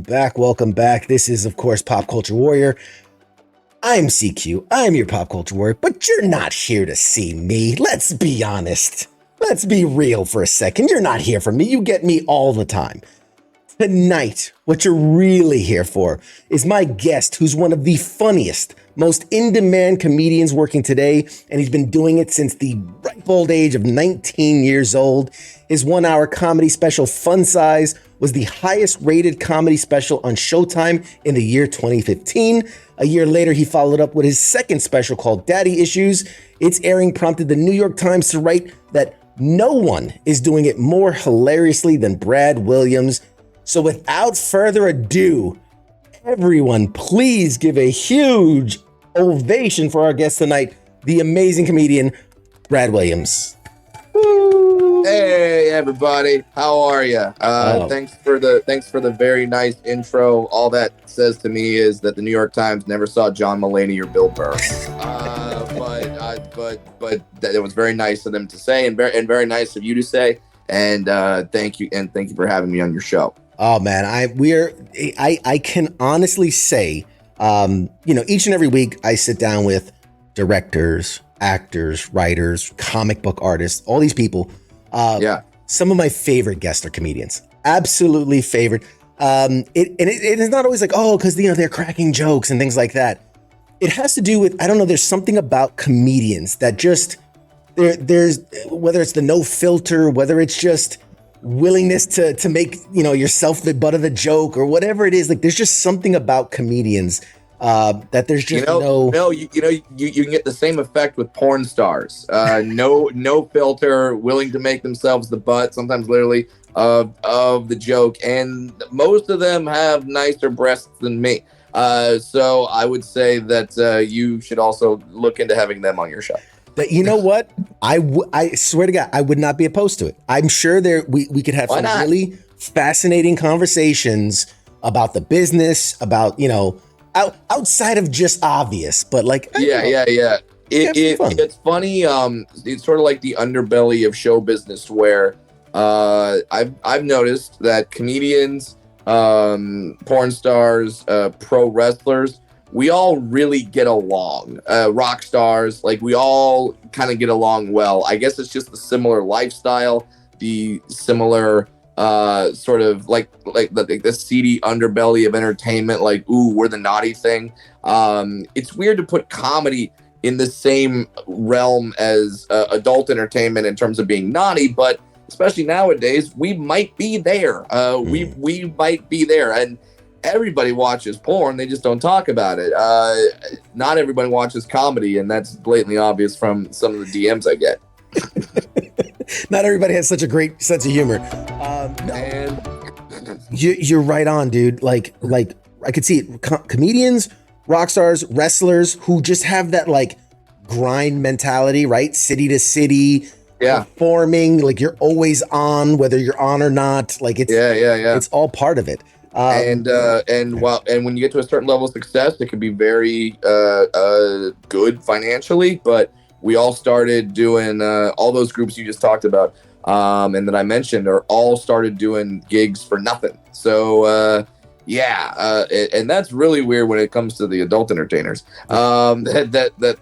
back. Welcome back. This is, of course, Pop Culture Warrior. I'm CQ. I'm your Pop Culture Warrior, but you're not here to see me. Let's be honest. Let's be real for a second. You're not here for me. You get me all the time. Tonight, what you're really here for is my guest, who's one of the funniest, most in-demand comedians working today, and he's been doing it since the ripe old age of 19 years old. His 1-hour comedy special, Fun Size, was the highest rated comedy special on Showtime in the year 2015. A year later, he followed up with his second special called Daddy Issues. Its airing prompted the New York Times to write that no one is doing it more hilariously than Brad Williams. So without further ado, everyone, please give a huge ovation for our guest tonight, the amazing comedian, Brad Williams. Woo. Hey everybody, how are you? Thanks for the very nice intro. All that says to me is that the New York Times never saw John Mulaney or Bill Burr. But it was very nice of them to say, and very nice of you to say. And thank you for having me on your show. Oh man, I can honestly say, each and every week I sit down with directors, actors, writers, comic book artists, all these people. Some of my favorite guests are comedians. Absolutely favorite. It is not always like, because they're cracking jokes and things like that. It has to do with, I don't know, there's something about comedians that just there's whether it's the no filter, whether it's just willingness to make yourself the butt of the joke or whatever it is. Like there's just something about comedians that there's just you can get the same effect with porn stars. No filter, willing to make themselves the butt, sometimes literally of the joke, and most of them have nicer breasts than me. So I would say that you should also look into having them on your show. That, you know what? I swear to God, I would not be opposed to it. I'm sure we could have some really fascinating conversations about the business, about, outside of just obvious, but like, yeah. It's funny. It's sort of like the underbelly of show business where I've noticed that comedians, porn stars, pro wrestlers, we all really get along. Rock stars, like we all kind of get along well. I guess it's just the similar lifestyle, the similar sort of like the seedy underbelly of entertainment. Like, ooh, we're the naughty thing. It's weird to put comedy in the same realm as adult entertainment in terms of being naughty, but especially nowadays, we might be there. We might be there, and everybody watches porn, they just don't talk about it. Not everybody watches comedy, and that's blatantly obvious from some of the DMs I get. Not everybody has such a great sense of humor. You're right on, dude. Like I could see it. Comedians, rock stars, wrestlers who just have that like grind mentality, right? City to city, performing, like you're always on, whether you're on or not. Like it's it's all part of it. And when you get to a certain level of success, it can be very good financially. But we all started doing all those groups you just talked about, and that I mentioned, are all started doing gigs for nothing. So and that's really weird when it comes to the adult entertainers. That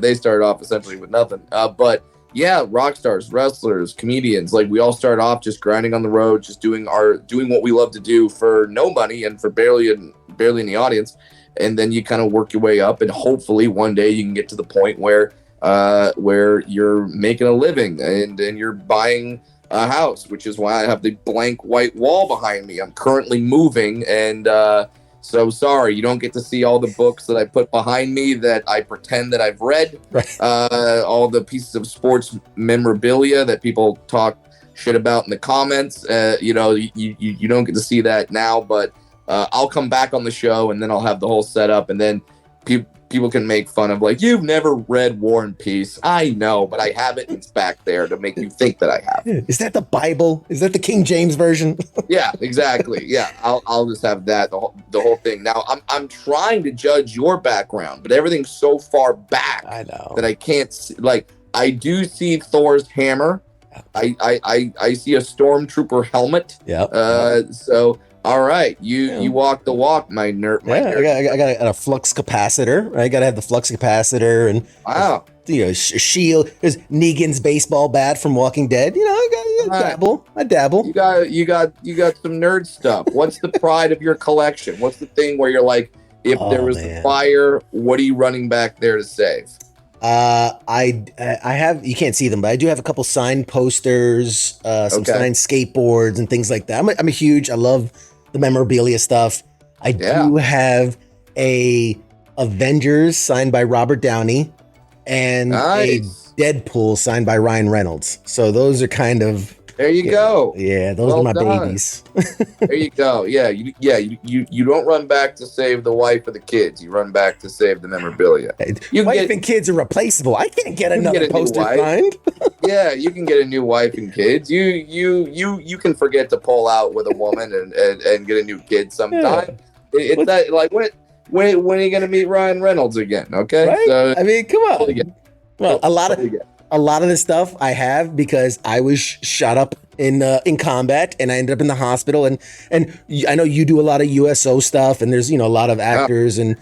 they started off essentially with nothing. But yeah, rock stars, wrestlers, comedians, like we all start off just grinding on the road, just doing what we love to do for no money and for barely in the audience. And then you kind of work your way up, and hopefully one day you can get to the point where you're making a living and you're buying a house, which is why I have the blank white wall behind me. I'm currently moving, and so sorry, you don't get to see all the books that I put behind me that I pretend that I've read. Right. All the pieces of sports memorabilia that people talk shit about in the comments. You don't get to see that now, but I'll come back on the show, and then I'll have the whole setup, and then people can make fun of like, you've never read War and Peace. I know, but I have it. It's back there to make you think that I have. Is that the Bible? Is that the King James version? Yeah, exactly. Yeah, I'll just have that the whole thing. Now I'm trying to judge your background, but everything's so far back. I know that I can't see. Like I do see Thor's hammer. I see a stormtrooper helmet. Yeah. So All right, you walk the walk, my nerd. My Yeah, nerd. I got a flux capacitor. I got to have the flux capacitor and Wow. shield. There's Negan's baseball bat from Walking Dead. I All right. dabble. I dabble. You got some nerd stuff. What's the pride of your collection? What's the thing where you're like, if there Oh was a man. fire, what are you running back there to save? I have, you can't see them, but I do have a couple signed posters, some Okay. signed skateboards and things like that. I'm a huge. I love the memorabilia stuff. I Yeah. do have a Avengers signed by Robert Downey and a Nice. Deadpool signed by Ryan Reynolds. So those are kind of, There you go. yeah, those Well are my done. babies. There you go. Yeah, you don't run back to save the wife or the kids. You run back to save the memorabilia. You can Wife get and kids are replaceable. I can't get can another get a new poster wife. signed. yeah, you can get a new wife and kids. You can forget to pull out with a woman and get a new kid sometime. It's that like when are you gonna meet Ryan Reynolds again? Okay, Right? so I mean, come on. yeah. Well, a lot of this stuff I have because I was shot up in combat and I ended up in the hospital and I know you do a lot of USO stuff and there's a lot of actors and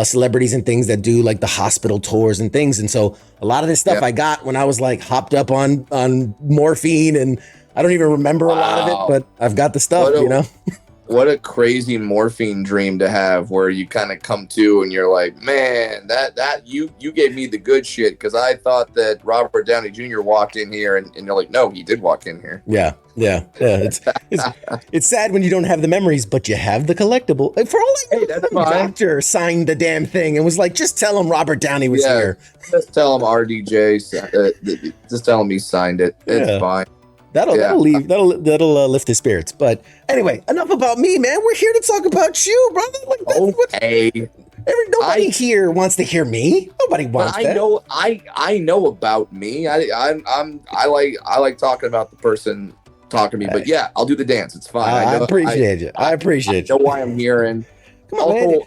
celebrities and things that do like the hospital tours and things, and so a lot of this stuff I got when I was like hopped up on morphine, and I don't even remember a lot of it, but I've got the stuff. What a crazy morphine dream to have, where you kind of come to and you're like, man, that you gave me the good shit, because I thought that Robert Downey Jr. walked in here, and you're like, no, he did walk in here. Yeah. It's sad when you don't have the memories, but you have the collectible. For all I know, that's some fine. doctor signed the damn thing and was like, just tell him Robert Downey was here. Just tell him RDJ. Just tell him he signed it. It's fine. That'll lift his spirits. But anyway, enough about me, man. We're here to talk about you, brother. Okay. Nobody here wants to hear me. Nobody wants that. I know about me. I like talking about the person talking to me. But yeah, I'll do the dance. It's fine. I appreciate you. I appreciate you. I know why I'm here, and come on,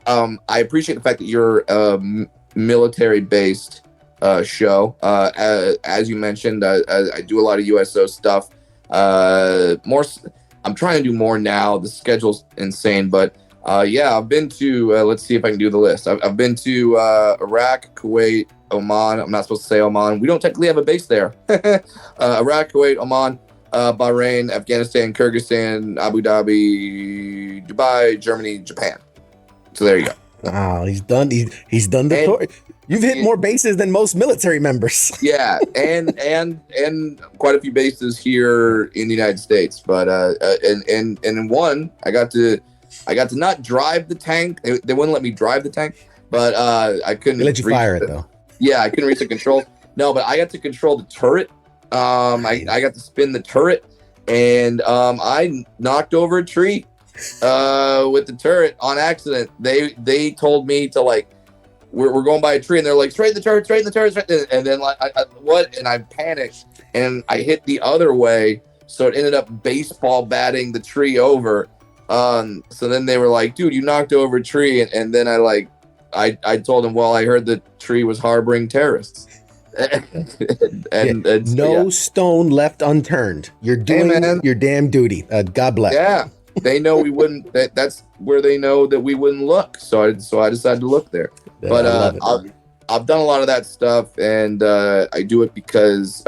man. I appreciate the fact that you're military-based show. As you mentioned, I do a lot of USO stuff. I'm trying to do more now. The schedule's insane, but I've been to. Let's see if I can do the list. I've been to Iraq, Kuwait, Oman. I'm not supposed to say Oman. We don't technically have a base there. Iraq, Kuwait, Oman, Bahrain, Afghanistan, Kyrgyzstan, Abu Dhabi, Dubai, Germany, Japan. So there you go. Oh, he's done. He's done the tour. You've hit more bases than most military members. Yeah, and quite a few bases here in the United States. But and in one, I got to not drive the tank. They wouldn't let me drive the tank, but I couldn't. They let you fire it though. Yeah, I couldn't reach the controls. No, but I got to control the turret. I got to spin the turret, and I knocked over a tree with the turret on accident. They told me to like. We're going by a tree, and they're like, straighten the turret, and then like, what? And I panicked, and I hit the other way, so it ended up baseball batting the tree over. So then they were like, dude, you knocked over a tree, and then I told them, well, I heard the tree was harboring terrorists. No stone left unturned. You're doing your damn duty. God bless. Yeah, they know we wouldn't. That's where they know that we wouldn't look. So I decided to look there. But I've done a lot of that stuff, and I do it because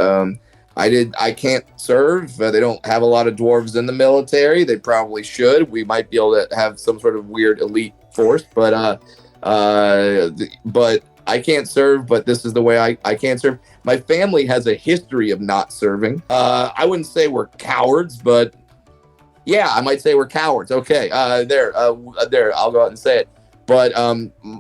I can't serve. They don't have a lot of dwarves in the military. They probably should. We might be able to have some sort of weird elite force, but I can't serve. But this is the way I can't serve. My family has a history of not serving. I wouldn't say we're cowards, but yeah, I might say we're cowards. Okay, there, I'll go out and say it. But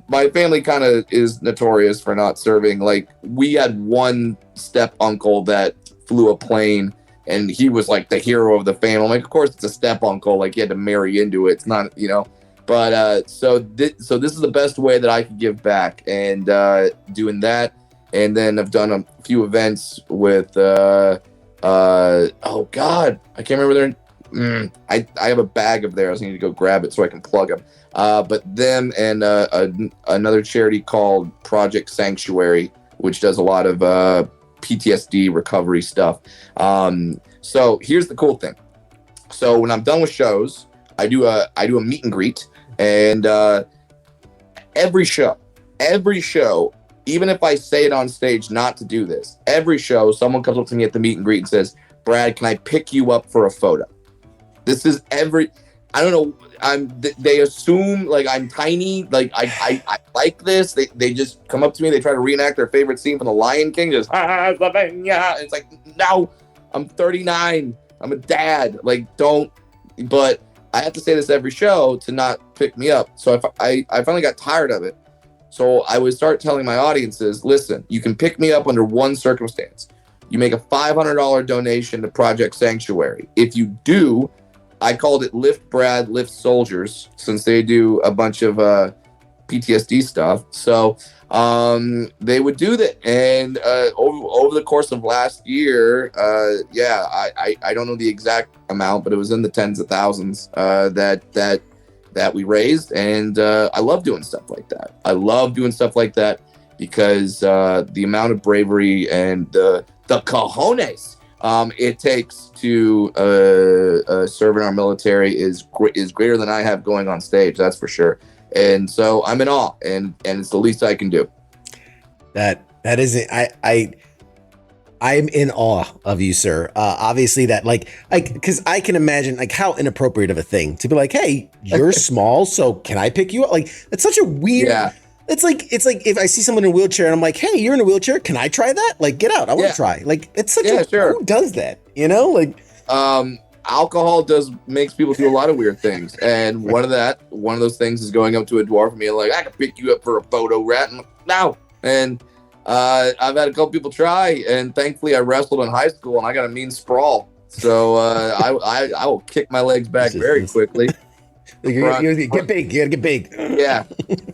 my family kind of is notorious for not serving. Like, we had one step uncle that flew a plane, and he was like the hero of the family. I'm like, of course it's a step uncle. Like, he had to marry into it. It's not, But so this is the best way that I could give back, and doing that. And then I've done a few events with oh God, I can't remember their. I have a bag of theirs. I need to go grab it so I can plug them. But them and another charity called Project Sanctuary, which does a lot of PTSD recovery stuff. So here's the cool thing. So when I'm done with shows, I do a meet and greet, and every show, even if I say it on stage not to do this, every show, someone comes up to me at the meet and greet and says, "Brad, can I pick you up for a photo?" This is I don't know. They assume like I'm tiny. Like I like this. They just come up to me. They try to reenact their favorite scene from The Lion King. Just it's like, no, I'm 39. I'm a dad. Like, don't. But I have to say this every show to not pick me up. So if I finally got tired of it. So I would start telling my audiences, listen, you can pick me up under one circumstance. You make a $500 donation to Project Sanctuary. If you do, I called it Lift Brad, Lift Soldiers, since they do a bunch of PTSD stuff. So they would do that. And over the course of last year, I don't know the exact amount, but it was in the tens of thousands that we raised. And I love doing stuff like that. I love doing stuff like that because the amount of bravery and the cojones it takes to serve in our military is greater than I have going on stage. That's for sure. And so I'm in awe, and it's the least I can do. That isn't. I'm in awe of you, sir. Obviously, that because I can imagine like how inappropriate of a thing to be like, hey, you're small, so can I pick you up? Like, it's such a weird. Yeah. It's like if I see someone in a wheelchair and I'm like, hey, you're in a wheelchair, can I try that? Like, get out, I want to try. Like, it's such sure. Who does that? You know, like alcohol makes people do a lot of weird things, and one of those things is going up to a dwarf and being like, I can pick you up for a photo, rat. And I'm like, no. And I've had a couple people try, and thankfully I wrestled in high school and I got a mean sprawl, so I will kick my legs back very quickly. You get big. You gotta get big. Yeah,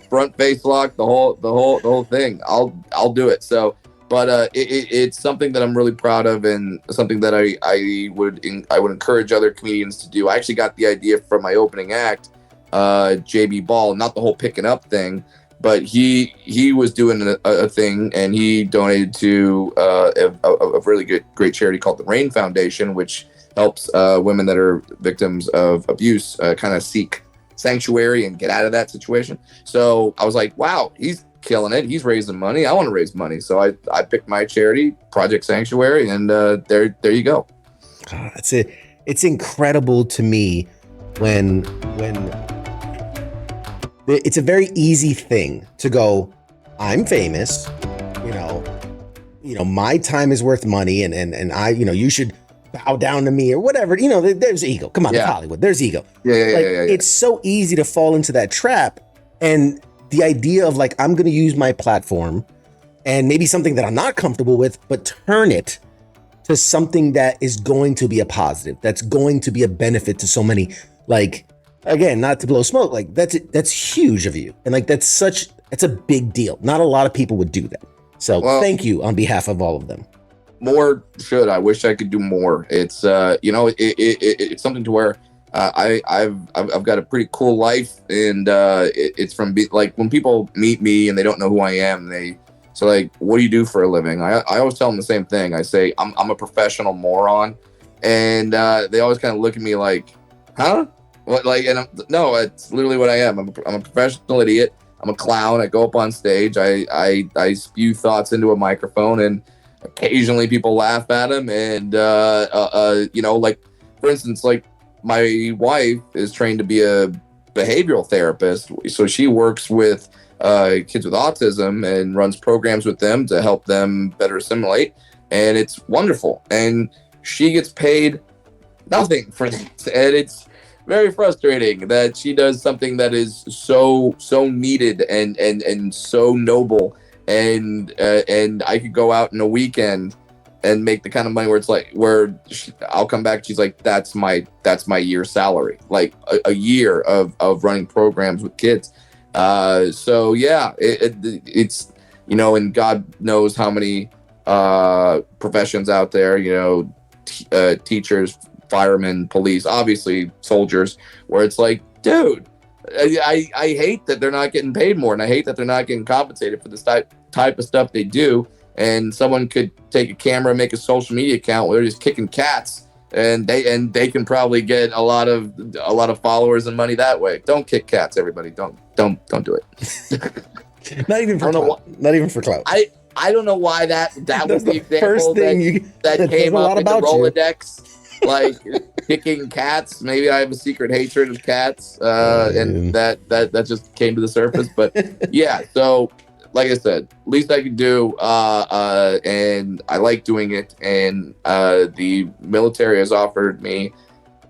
front face lock, the whole thing. I'll do it. So, but it's something that I'm really proud of, and something that I would encourage other comedians to do. I actually got the idea from my opening act, JB Ball, not the whole picking up thing, but he was doing a thing, and he donated to a really great charity called the Rain Foundation, which helps women that are victims of abuse kind of seek sanctuary and get out of that situation. So I was like, wow, he's killing it. He's raising money. I want to raise money. So I picked my charity, Project Sanctuary, and there you go. It's incredible to me when it's a very easy thing to go, I'm famous, you know, my time is worth money, and I, you should bow down to me or whatever. There's ego. Come on, it's Hollywood. There's ego. Yeah. It's so easy to fall into that trap. And the idea of like, I'm going to use my platform and maybe something that I'm not comfortable with, but turn it to something that is going to be a positive, that's going to be a benefit to so many. Like, again, not to blow smoke, like that's huge of you. And like, it's a big deal. Not a lot of people would do that. So thank you on behalf of all of them. More should. I wish I could do more. It's it's something to where I've got a pretty cool life, and it's from like when people meet me and they don't know who I am, so like, what do you do for a living? I always tell them the same thing. I say I'm a professional moron, and they always kind of look at me like, huh? What? Like, and no, it's literally what I am. I'm a professional idiot. I'm a clown. I go up on stage. I spew thoughts into a microphone, and occasionally people laugh at them. And like, for instance, like my wife is trained to be a behavioral therapist, so she works with kids with autism and runs programs with them to help them better assimilate, and it's wonderful. And she gets paid nothing for that, and it's very frustrating that she does something that is so needed and so noble, and I could go out in a weekend and make the kind of money where I'll come back, she's like, that's my year's salary, like a year of running programs with kids. So yeah, it's and God knows how many professions out there, teachers, firemen, police, obviously soldiers, where it's like, dude, I hate that they're not getting paid more, and I hate that they're not getting compensated for this type of stuff they do. And someone could take a camera, make a social media account where they're just kicking cats and they can probably get a lot of followers and money that way. Don't kick cats, everybody. Don't do it. Not even for clout. Not even for clout. I don't know why that was the example first thing that came up in the Rolodex. You. Like kicking cats. Maybe I have a secret hatred of cats, and that just came to the surface. But yeah, so like I said, least I could do, and I like doing it. And the military has offered me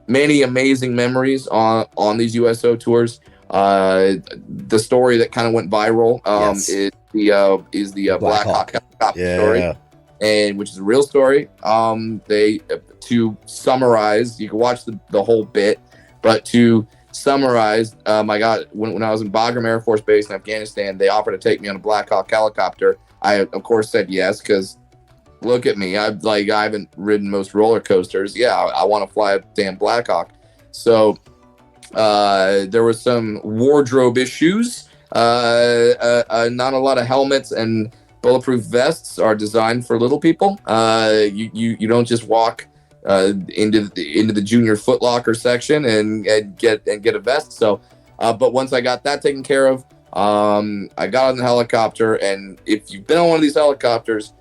many amazing memories on these USO tours. The story that kind of went viral is the Black Hawk helicopter story, and which is a real story. They to summarize, you can watch the whole bit, but to summarize, I got when I was in Bagram Air Force Base in Afghanistan, they offered to take me on a Black Hawk helicopter. I of course said yes, because look at me, I haven't ridden most roller coasters. Yeah, I want to fly a damn Black Hawk. So there were some wardrobe issues. Not a lot of helmets and bulletproof vests are designed for little people. You don't just walk into the junior Foot Locker section and get a vest. So, but once I got that taken care of, I got on the helicopter. And if you've been on one of these helicopters,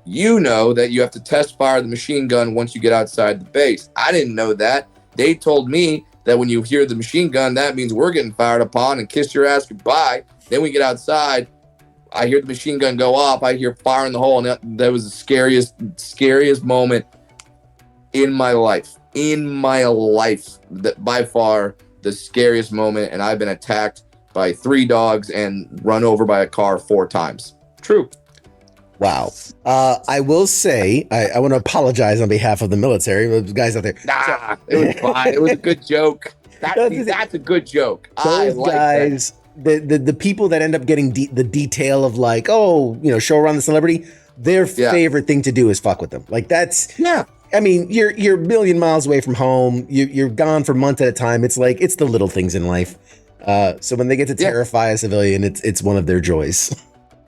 you know that you have to test fire the machine gun once you get outside the base. I didn't know that. They told me that when you hear the machine gun, that means we're getting fired upon and kiss your ass goodbye. Then we get outside. I hear the machine gun go off. I hear fire in the hole. And that was the scariest moment in my life. That by far the scariest moment. And I've been attacked by 3 dogs and run over by a car 4 times. True. Wow. I will say, I want to apologize on behalf of the military, the guys out there. Nah, it was fine. It was a good joke. That's a good joke. Those guys, the people that end up getting the detail of like, show around the celebrity, their favorite thing to do is fuck with them. Like that's, I mean, you're a million miles away from home. You're gone for months at a time. It's like, it's the little things in life. So when they get to terrify a civilian, it's one of their joys.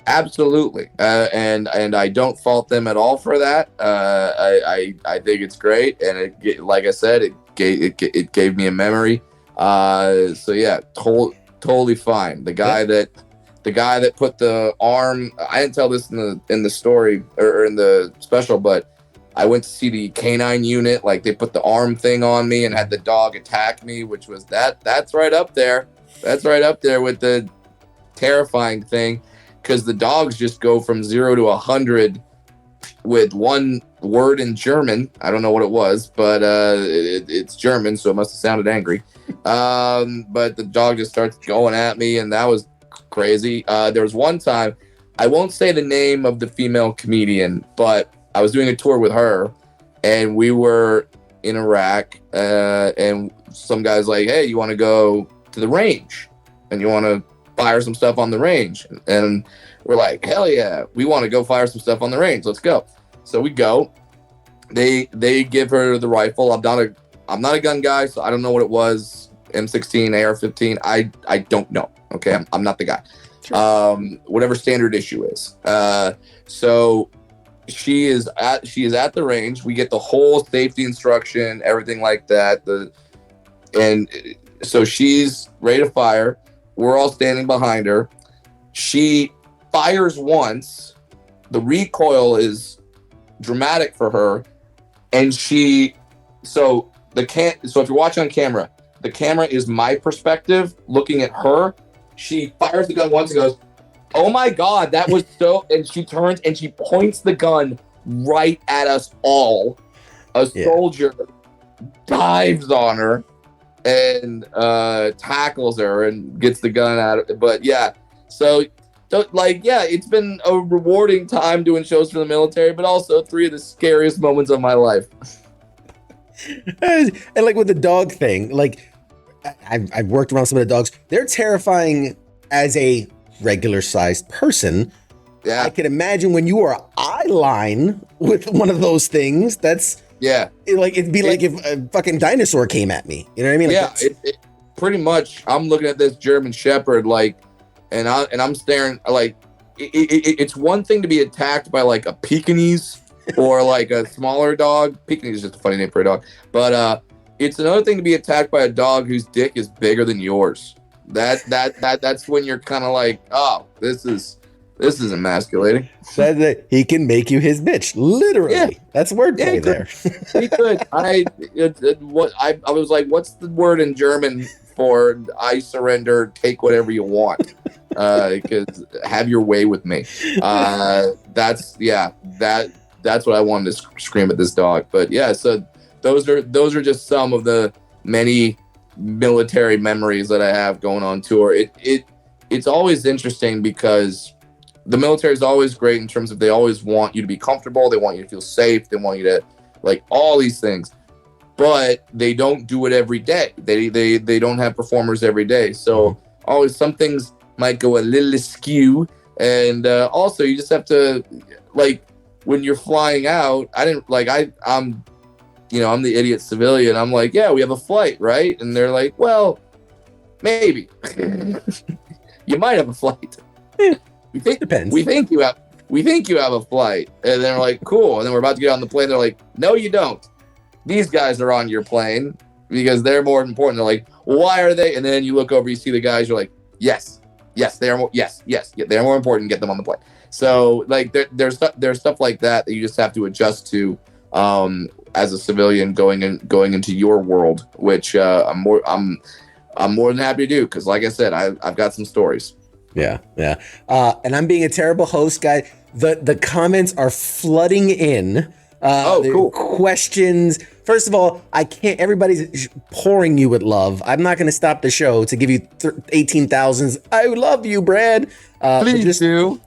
Absolutely, and I don't fault them at all for that. I think it's great, and like I said, it gave me a memory. So yeah, totally fine. The guy that put the arm. I didn't tell this in the story or in the special, but I went to see the canine unit. Like they put the arm thing on me and had the dog attack me, which was that's right up there. That's right up there with the terrifying thing. Because the dogs just go from 0 to 100 with one word in German. I don't know what it was, but it's German, so it must have sounded angry. But the dog just starts going at me, and that was crazy. There was one time, I won't say the name of the female comedian, but I was doing a tour with her, and we were in Iraq, and some guy's like, hey, you want to go to the range? And you want to fire some stuff on the range? And we're like, hell yeah, we want to go fire some stuff on the range. Let's go. So we go. They give her the rifle. I'm not a gun guy, so I don't know what it was. M16, AR-15. I don't know. Okay, I'm not the guy. Sure. Whatever standard issue is. So she is at the range. We get the whole safety instruction, everything like that. And so she's ready to fire. We're all standing behind her. She fires once. The recoil is dramatic for her, and so if you're watching on camera, the camera is my perspective looking at her. She fires the gun once and goes, "Oh my God, that was so!" And she turns and she points the gun right at us all. A soldier dives on her and tackles her and gets the gun out of it. But yeah, so it's been a rewarding time doing shows for the military, but also 3 of the scariest moments of my life. And like with the dog thing, like I've worked around some of the dogs. They're terrifying as a regular sized person. Yeah, I can imagine when you are eye line with one of those things. That's it'd be like if a fucking dinosaur came at me. You know what I mean? Like it pretty much. I'm looking at this German Shepherd, and I'm staring. Like it's one thing to be attacked by like a Pekingese or like a smaller dog. Pekingese is just a funny name for a dog. But it's another thing to be attacked by a dog whose dick is bigger than yours. That's when you're kind of like, oh, this is emasculating. That he can make you his bitch, literally. Yeah. That's wordplay Yeah, there. He could. I was like, what's the word in German for I surrender, take whatever you want? Because have your way with me. That's what I wanted to scream at this dog. But yeah, so those are just some of the many military memories that I have going on tour. It's always interesting because the military is always great in terms of they always want you to be comfortable, they want you to feel safe, they want you to like all these things, but they don't do it every day. They don't have performers every day, so always some things might go a little askew. And also you just have to, like, when you're flying out, I'm the idiot civilian. I'm like, yeah, we have a flight, right? And they're like, well, maybe. You might have a flight. Depends. We think you have a flight. And they're like, cool. And then we're about to get on the plane. They're like, no, you don't. These guys are on your plane because they're more important. They're like, why are they? And then you look over, you see the guys. You're like, yes, they are more. Yes, they're more important. Get them on the plane. So like, there's stuff like that you just have to adjust to as a civilian going into your world, which I'm more than happy to do because, like I said, I've got some stories. Yeah. And I'm being a terrible host, guy. The comments are flooding in. Cool. Questions. First of all, I can't. Everybody's pouring you with love. I'm not going to stop the show to give you 18,000s. I love you, Brad. Please do.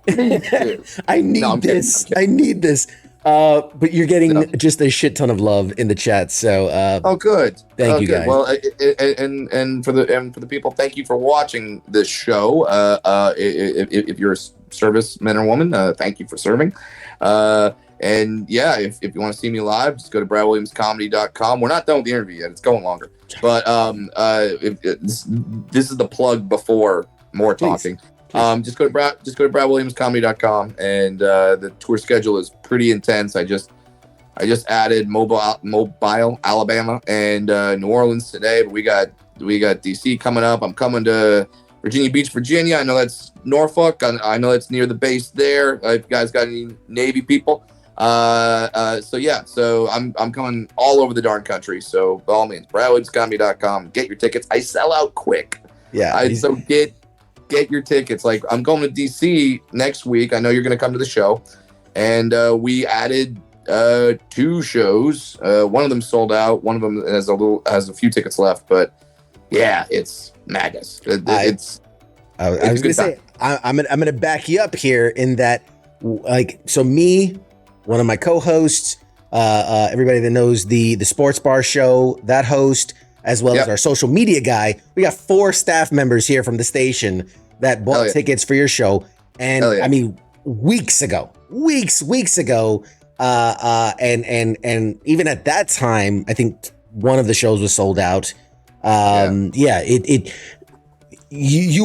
I need this. I need this. But you're getting just a shit ton of love in the chat. So, good. Thank you, guys. Well, and for the people, thank you for watching this show. If you're a serviceman or woman, thank you for serving. And yeah, if you want to see me live, just go to bradwilliamscomedy.com. We're not done with the interview yet; it's going longer. But this is the plug before more talking. Just go to bradwilliamscomedy.com, and the tour schedule is pretty intense. I just added Mobile, Alabama, and New Orleans today. But we got DC coming up. I'm coming to Virginia Beach, Virginia. I know that's Norfolk. I know that's near the base there. If you guys got any Navy people, so I'm coming all over the darn country. So by all means, bradwilliamscomedy.com. Get your tickets. I sell out quick. Yeah. So get your tickets. Like, I'm going to DC next week. I know you're going to come to the show, and we added 2 shows. One of them sold out. One of them has a few tickets left. But yeah, it's madness. I was going to say, I'm going to back you up here in that, like, so me, one of my co-hosts, everybody that knows the Sports Bar Show, that host, as well as our social media guy, we got 4 staff members here from the station that bought tickets for your show. And I mean, weeks ago, and even at that time, I think one of the shows was sold out. You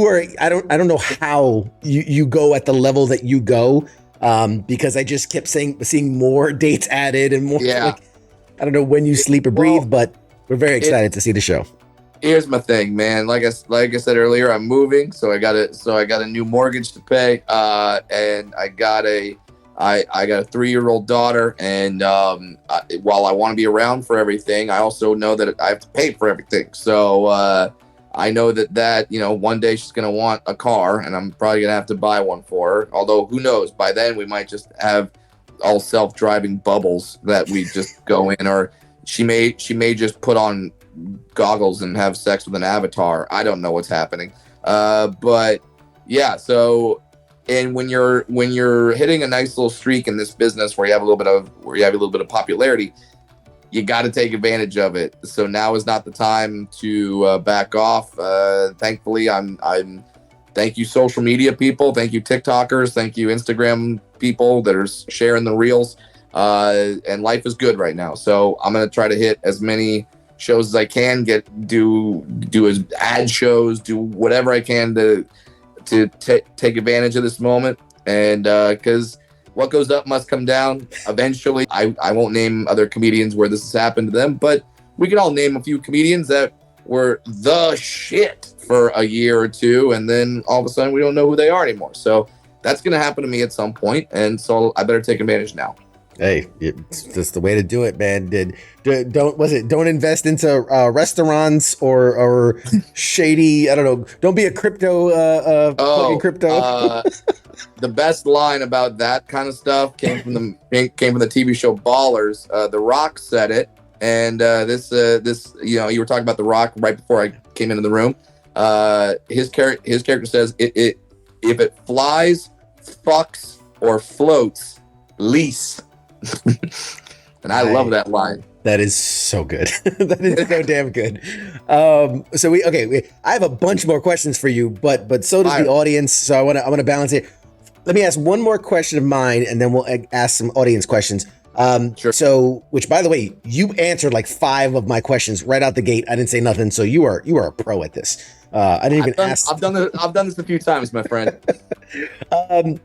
are, I don't know how you go at the level that you go, because I just kept seeing more dates added and more. Yeah. Like, I don't know when you sleep or breathe, but we're very excited to see the show. Here's my thing, man. Like I said earlier, I'm moving, so I got a new mortgage to pay, and I got a 3-year-old daughter, and while I want to be around for everything, I also know that I have to pay for everything. So I know that one day she's gonna want a car, and I'm probably gonna have to buy one for her. Although who knows? By then we might just have all self-driving bubbles that we just go in, or she may just put on goggles and have sex with an avatar. I don't know what's happening. But yeah, so, and when you're hitting a nice little streak in this business where you have a little bit of popularity, you got to take advantage of it. So now is not the time to back off. Thankfully, thank you social media people, thank you TikTokers, thank you Instagram people that are sharing the reels. And life is good right now. So I'm gonna try to hit as many shows as I can, do as ad shows, do whatever I can to take advantage of this moment. And because what goes up must come down. Eventually, I won't name other comedians where this has happened to them, but we can all name a few comedians that were the shit for a year or two, and then all of a sudden we don't know who they are anymore. So that's going to happen to me at some point, and so I better take advantage now. Hey, it's just the way to do it, man. Don't invest into restaurants or shady. I don't know. Don't be a crypto plugging crypto. The best line about that kind of stuff came from the TV show Ballers. The Rock said it, and this you were talking about The Rock right before I came into the room. His character says if it flies, fucks, or floats, lease. And I love that line. That is so good. That is so damn good. So I have a bunch more questions for you, but so does the audience. So I want to balance it. Let me ask one more question of mine, and then we'll ask some audience questions. Sure. So, which by the way, you answered like 5 of my questions right out the gate. I didn't say nothing, so you are a pro at this. I didn't even ask. I've done this a few times, my friend.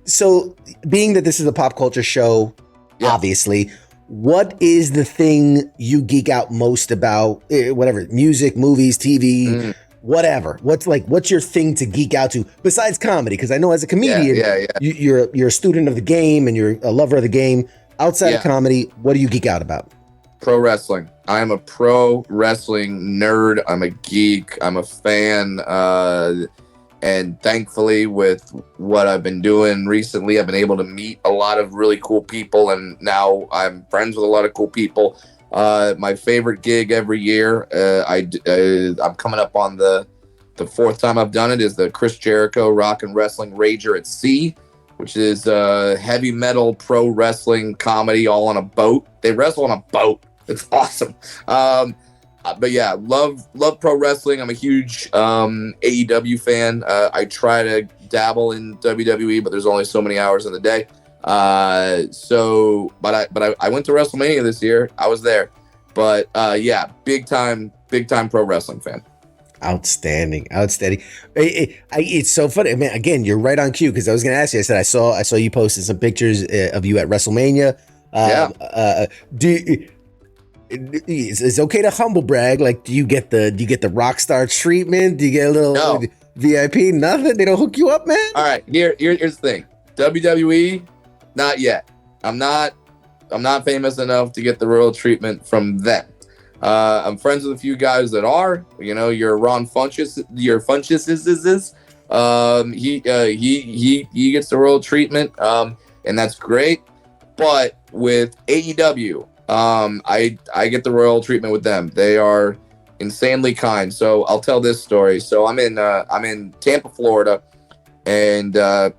So, being that this is a pop culture show, obviously, what is the thing you geek out most about? Whatever, music, movies, TV, whatever. What's your thing to geek out to besides comedy? Because I know as a comedian, you're a student of the game and you're a lover of the game. Outside of comedy, what do you geek out about? Pro wrestling. I'm a pro wrestling nerd. I'm a geek. I'm a fan. And thankfully, with what I've been doing recently, I've been able to meet a lot of really cool people, and now I'm friends with a lot of cool people. My favorite gig every year, I'm coming up on the 4th time I've done it, is the Chris Jericho Rock and Wrestling Rager at Sea, which is heavy metal pro wrestling comedy all on a boat. They wrestle on a boat. It's awesome. But yeah, love pro wrestling. I'm a huge AEW fan. I try to dabble in WWE, but there's only so many hours in the day. But I went to WrestleMania this year. I was there. But yeah, big time pro wrestling fan. Outstanding. It's so funny. I mean, again, you're right on cue, because I was going to ask you. I said I saw you posted some pictures of you at WrestleMania. It's okay to humble brag. Like, do you get the rock star treatment? Do you get a little VIP? Nothing. They don't hook you up, man. All right. Here's the thing. WWE, not yet. I'm not famous enough to get the royal treatment from them. I'm friends with a few guys that are. Your Ron Funches, he gets the royal treatment, and that's great. But with AEW, I get the royal treatment with them. They are insanely kind. So I'll tell this story. So I'm in Tampa, Florida, and I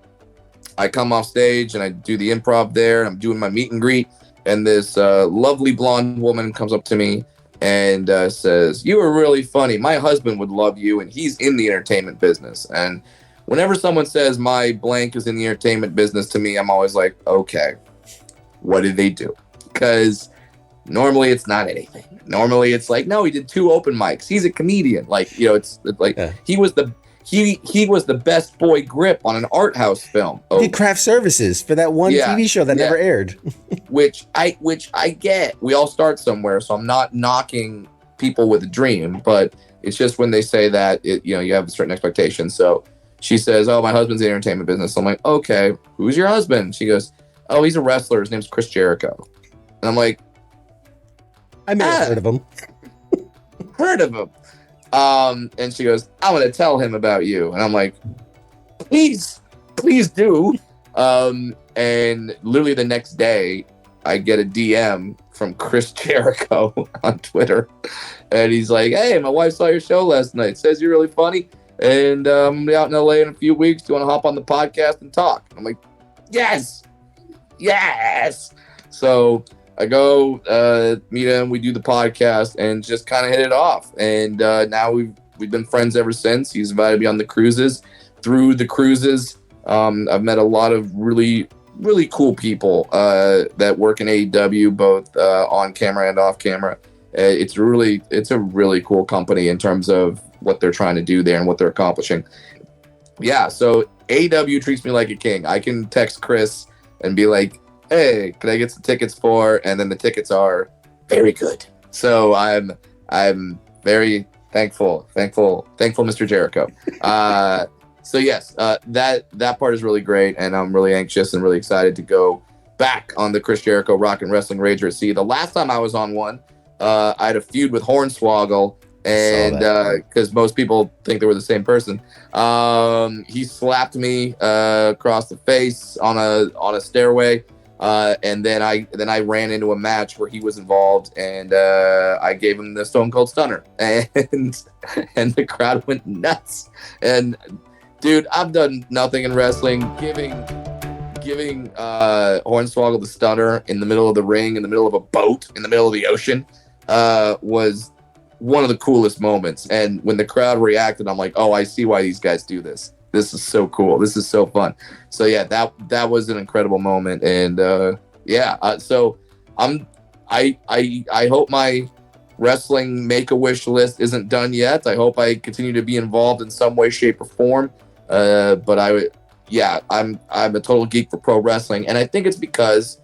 come off stage and I do the improv there. And I'm doing my meet and greet, and this lovely blonde woman comes up to me and says, "You are really funny. My husband would love you, and he's in the entertainment business." And whenever someone says my blank is in the entertainment business, to me, I'm always like, okay, what did they do? Because normally it's not anything. Normally it's like, no, he did 2 open mics. He's a comedian. It's like he was the best boy grip on an art house film. He did craft services for that one TV show that never aired. which I get. We all start somewhere, so I'm not knocking people with a dream, but it's just when they say that, you have a certain expectation. So she says, "Oh, my husband's in the entertainment business." I'm like, "Okay, who's your husband?" She goes, "Oh, he's a wrestler. His name's Chris Jericho." And I'm like, I may have heard of him. Heard of him. And she goes, "I'm going to tell him about you." And I'm like, please do. And literally the next day, I get a DM from Chris Jericho on Twitter. And he's like, "Hey, my wife saw your show last night. Says you're really funny. And I'm going to be out in LA in a few weeks. Do you want to hop on the podcast and talk?" I'm like, yes. So I go meet him. We do the podcast and just kind of hit it off. And now we've been friends ever since. He's invited me on the cruises. Through the cruises, I've met a lot of really, really cool people that work in AEW, both on camera and off camera. It's a really cool company in terms of what they're trying to do there and what they're accomplishing. Yeah, so AEW treats me like a king. I can text Chris and be like, hey, can I get some tickets for? And then the tickets are very good. So I'm very thankful, Mr. Jericho. So yes, that part is really great, and I'm really anxious and really excited to go back on the Chris Jericho Rock and Wrestling Rager. See, the last time I was on one, I had a feud with Hornswoggle, and because most people think they were the same person, he slapped me across the face on a stairway. And then I ran into a match where he was involved, and I gave him the Stone Cold Stunner, and the crowd went nuts. And dude, I've done nothing in wrestling. Giving Hornswoggle the Stunner in the middle of the ring, in the middle of a boat, in the middle of the ocean, was one of the coolest moments. And when the crowd reacted, I'm like, oh, I see why these guys do this. This is so cool. This is so fun. So yeah, that was an incredible moment. And so I hope my wrestling Make-A-Wish list isn't done yet. I hope I continue to be involved in some way, shape, or form. But I'm a total geek for pro wrestling, and I think it's because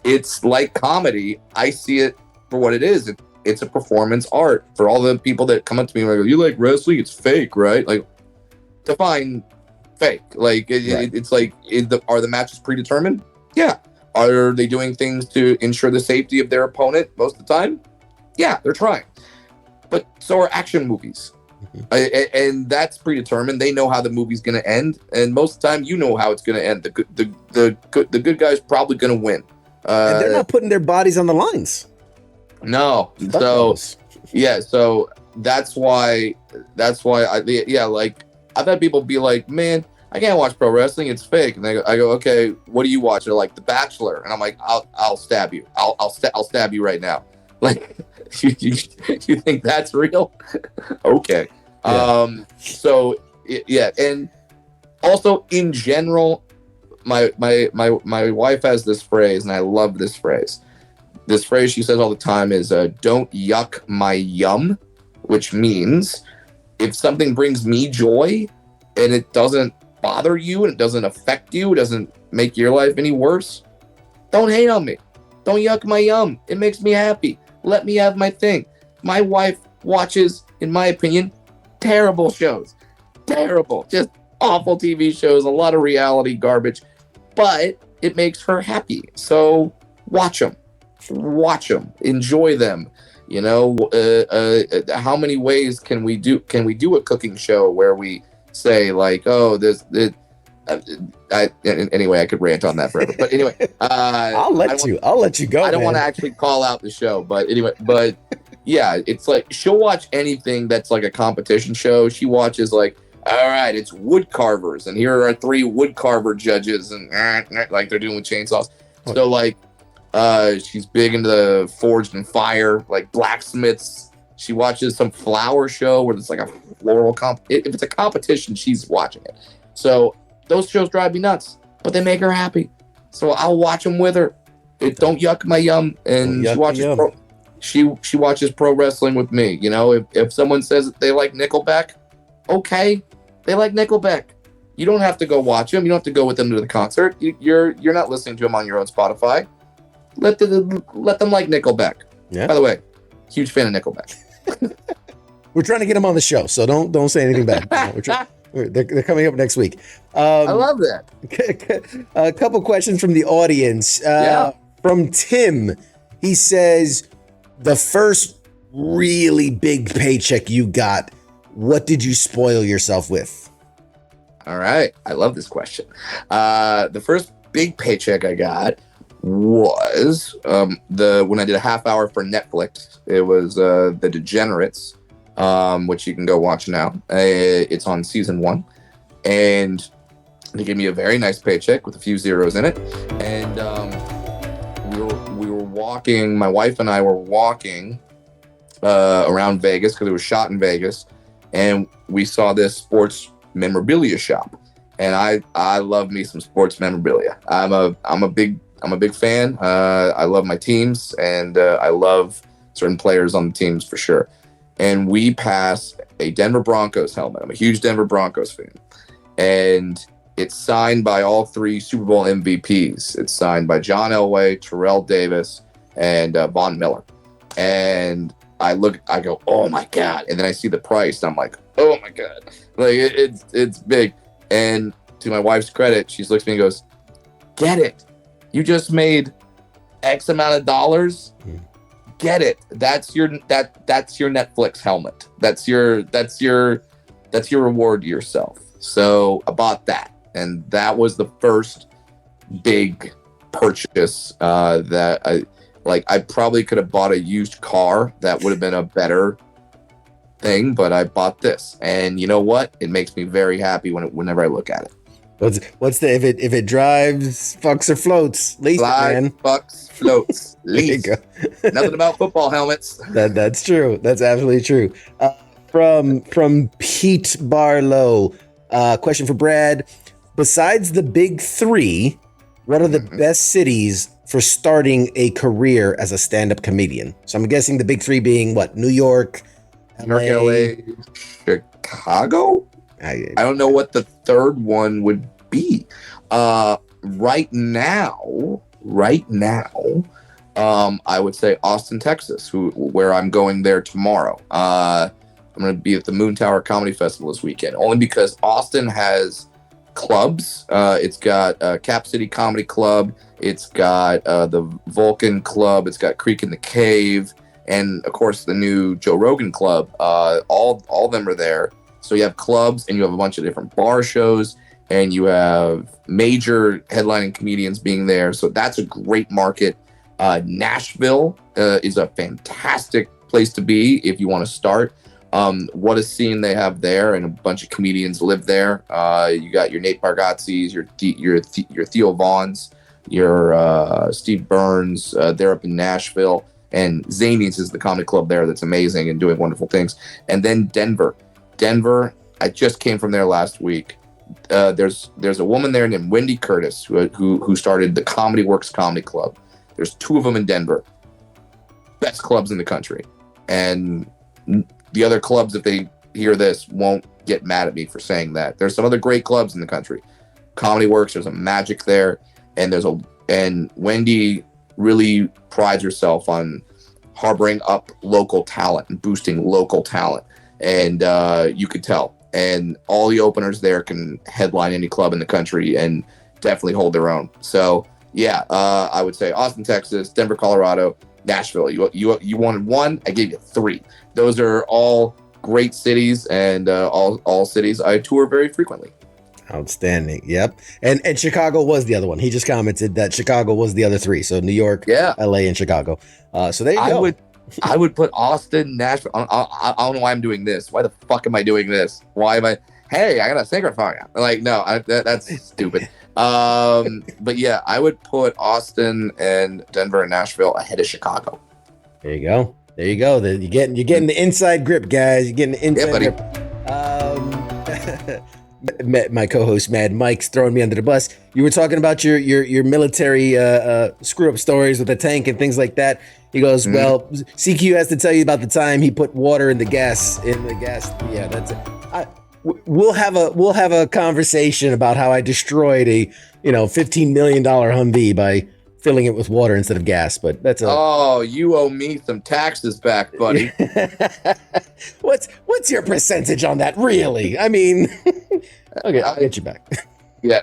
it's like comedy. I see it for what it is. It's a performance art. For all the people that come up to me and go, "You like wrestling? It's fake, right?" Like, define fake. Like it's like, are the matches predetermined? Yeah. Are they doing things to ensure the safety of their opponent most of the time? Yeah, they're trying. But so are action movies. And that's predetermined. They know how the movie's going to end, and most of the time, you know how it's going to end. The good guy's probably going to win. And they're not putting their bodies on the lines. No. So that's why I've had people be like, man, I can't watch pro wrestling. It's fake. And I go, okay, what do you watch? They're like, The Bachelor. And I'm like, I'll stab you. I'll stab you right now. Like, you think that's real? Okay. Yeah. And also in general, my wife has this phrase, and I love this phrase. This phrase she says all the time is, don't yuck my yum, which means if something brings me joy and it doesn't bother you and it doesn't affect you, it doesn't make your life any worse, don't hate on me. Don't yuck my yum. It makes me happy. Let me have my thing. My wife watches, in my opinion, terrible shows. Terrible. Just awful TV shows, a lot of reality garbage, but it makes her happy. So watch them. Watch them. Enjoy them. You know, how many ways can we do a cooking show where we say like, oh, anyway, I could rant on that forever. But anyway, I'll let you go. I don't want to actually call out the show, but anyway, yeah, it's like she'll watch anything that's like a competition show. She watches like, all right, it's wood carvers, and here are 3 wood carver judges, and like they're doing with chainsaws. So like, she's big into the forged and fire, like blacksmiths. She watches some flower show where it's like a floral if it's a competition, she's watching it. So those shows drive me nuts, but they make her happy. So I'll watch them with her. Don't yuck my yum. And she watches pro wrestling with me. You know, if someone says that they like Nickelback, okay, they like Nickelback. You don't have to go watch them. You don't have to go with them to the concert. You're not listening to them on your own Spotify. Let them like Nickelback. Yeah. By the way, huge fan of Nickelback. We're trying to get them on the show, so don't say anything bad. They're coming up next week. I love that. A couple questions from the audience. From Tim, he says, the first really big paycheck you got, what did you spoil yourself with? All right. I love this question. The first big paycheck I got was when I did a half hour for Netflix. It was The Degenerates, which you can go watch now. It's on season 1, and they gave me a very nice paycheck with a few zeros in it. And we were walking. My wife and I were walking around Vegas because it was shot in Vegas, and we saw this sports memorabilia shop. And I love me some sports memorabilia. I'm a big fan. I love my teams, and I love certain players on the teams for sure. And we passed a Denver Broncos helmet. I'm a huge Denver Broncos fan. And It's signed by all 3 Super Bowl MVPs. It's signed by John Elway, Terrell Davis, and Von Miller. And I go, oh my God. And then I see the price. And I'm like, oh my God. Like it's big. And to my wife's credit, she looks at me and goes, get it. You just made X amount of dollars. Get it. That's your Netflix helmet. That's your reward to yourself. So I bought that. And that was the first big purchase that I probably could have bought a used car. That would have been a better thing, but I bought this. And you know what? It makes me very happy whenever I look at it. What's the if it drives, fucks or floats? Lease it, man. Fucks, floats. Lease. Nothing about football helmets. That's true. That's absolutely true. From Pete Barlow, question for Brad. Besides the big 3, what are the best cities for starting a career as a stand-up comedian? So I'm guessing the big 3 being what? New York, LA, Chicago? I don't know what the third one would be. Right now, I would say Austin, Texas, where I'm going there tomorrow. I'm going to be at the Moon Tower Comedy Festival this weekend, only because Austin has clubs. It's got Cap City Comedy Club. It's got the Vulcan Club. It's got Creek in the Cave. And, of course, the new Joe Rogan Club. All of them are there. So you have clubs, and you have a bunch of different bar shows, and you have major headlining comedians being there. So that's a great market. Nashville is a fantastic place to be if you want to start. What a scene they have there, and a bunch of comedians live there. You got your Nate Bargatze's, your Theo Vaughn's, your Steve Burns. They're up in Nashville, and Zanies is the comedy club there that's amazing and doing wonderful things. And then Denver, I just came from there last week. There's a woman there named Wendy Curtis who started the Comedy Works Comedy Club. There's 2 of them in Denver. Best clubs in the country. And the other clubs, if they hear this, won't get mad at me for saying that. There's some other great clubs in the country. Comedy Works, there's a magic there, and Wendy really prides herself on harboring up local talent and boosting local talent. And you could tell. And all the openers there can headline any club in the country and definitely hold their own. So yeah, I would say Austin, Texas, Denver, Colorado, Nashville. You wanted 1, I gave you 3. Those are all great cities, and all cities I tour very frequently. Outstanding. Yep. And Chicago was the other one. He just commented that Chicago was the other 3. So New York, LA, and Chicago. So there you go. I would put Austin, Nashville. I don't know why I'm doing this. Why the fuck am I doing this? Why am I? Hey, I got a secret for you. Like, no, that's stupid. But yeah, I would put Austin and Denver and Nashville ahead of Chicago. There you go. You're getting the inside grip, guys. You're getting the inside grip. My co-host Mad Mike's throwing me under the bus. You were talking about your military screw up stories with the tank and things like that. He goes, well, CQ has to tell you about the time he put water in the gas. Yeah, that's it. We'll have a conversation about how I destroyed a $15 million Humvee by filling it with water instead of gas. But that's you owe me some taxes back, buddy. What's your percentage on that, really? I mean, okay, I'll get you back. Yeah,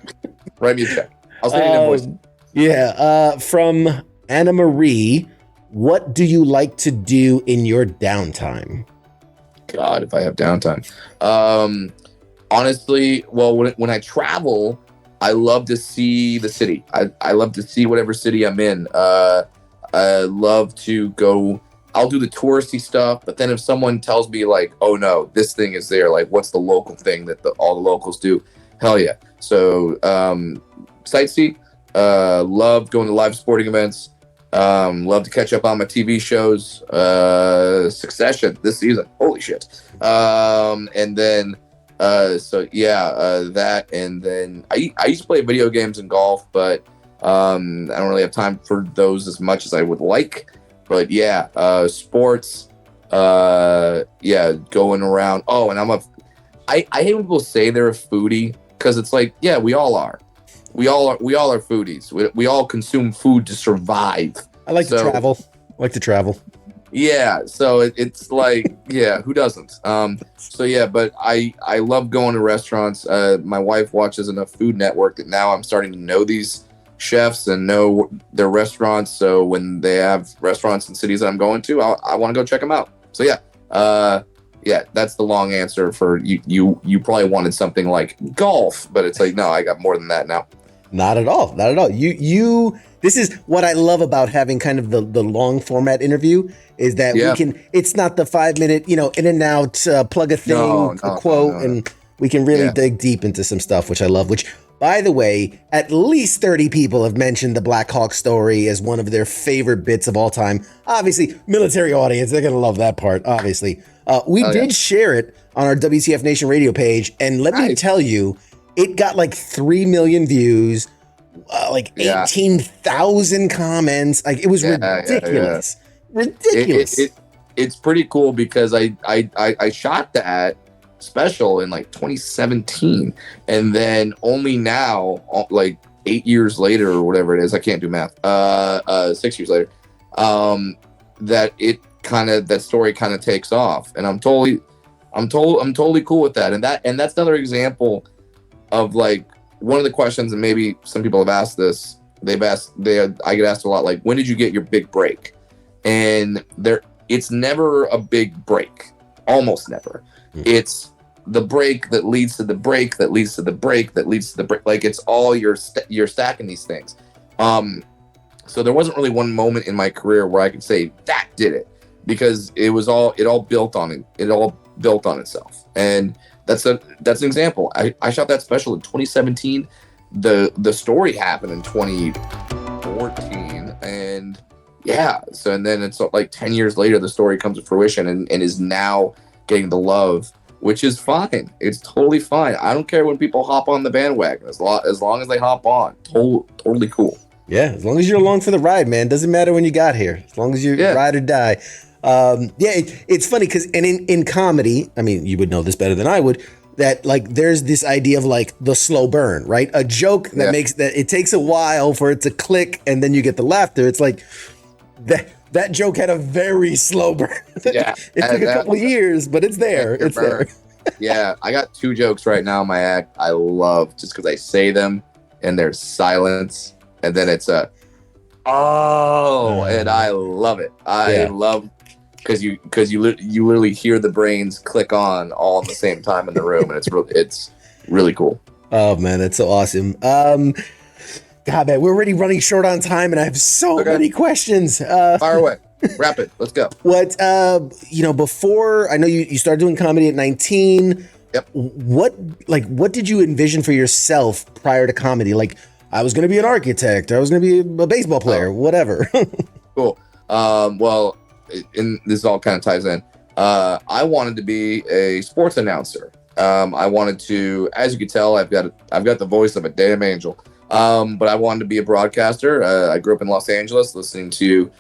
write me a check. I'll send you an invoice. Yeah, from Anna Marie, what do you like to do in your downtime? God, if I have downtime. Honestly, well, when I travel, I love to see the city. I love to see whatever city I'm in. I love to go. I'll do the touristy stuff, but then if someone tells me like, oh no, this thing is there, like what's the local thing that all the locals do? Hell yeah. So sightsee, love going to live sporting events, love to catch up on my TV shows, Succession this season, holy shit. And then that, and then I used to play video games and golf, but I don't really have time for those as much as I would like. But yeah, sports, going around. Oh, and I hate when people say they're a foodie, because it's like, yeah, we all are. We all are foodies. We all consume food to survive. I like to travel. Yeah, so it's like, yeah, who doesn't? So yeah, but I love going to restaurants. My wife watches enough Food Network that now I'm starting to know these chefs and know their restaurants. So when they have restaurants in cities that I'm going to, I want to go check them out. So yeah, that's the long answer for you. You probably wanted something like golf, but it's like, no, I got more than that now. Not at all. Not at all. This is what I love about having kind of the long format interview is that it's not the 5 minute, in and out, plug a thing, a quote, and we can really dig deep into some stuff, which I love, which, by the way, at least 30 people have mentioned the Black Hawk story as one of their favorite bits of all time. Obviously, military audience, they're going to love that part, obviously. We did share it on our WCF Nation radio page, and let me tell you, it got like 3 million views, like 18,000 comments. Like, it was ridiculous. Ridiculous. It's pretty cool because I shot that special in like 2017, and then only now, like 8 years later or whatever it is, I can't do math, 6 years later, that story kind of takes off, and I'm totally cool with that. And that's another example of like one of the questions, and maybe some people have asked this. I get asked a lot, like, when did you get your big break? And it's never a big break, almost never. It's the break that leads to the break that leads to the break that leads to the break. Like, it's all you're stacking these things. So there wasn't really one moment in my career where I could say that did it, because it all built on it. It all built on itself. And that's an example. I shot that special in 2017. The story happened in 2014, and so, and then it's like 10 years later, the story comes to fruition and is now getting the love, which is fine. It's totally fine. I don't care when people hop on the bandwagon, as long as they hop on. Totally cool. Yeah, as long as you're along for the ride, man. Doesn't matter when you got here, as long as you ride or die. It's funny because, and in comedy, I mean, you would know this better than I would, that like there's this idea of like the slow burn, right? A joke that makes that it takes a while for it to click, and then you get the laughter. It's like that joke had a very slow burn. Yeah, it took a couple of years, but it's there. It's there. Yeah, I got 2 jokes right now in my act I love just because I say them and there's silence, and then it's and I love it. I love because you literally hear the brains click on all at the same time in the room, and it's really cool. Oh man, that's so awesome. God, man, we're already running short on time, and I have so many questions. Fire away. Rapid. Let's go. What, before, I know you started doing comedy at 19. Yep. What did you envision for yourself prior to comedy? Like, I was going to be an architect, or I was going to be a baseball player, whatever. Cool. Well, and this all kind of ties in. I wanted to be a sports announcer. I wanted to, as you can tell, I've got the voice of a damn angel. But I wanted to be a broadcaster. I grew up in Los Angeles listening to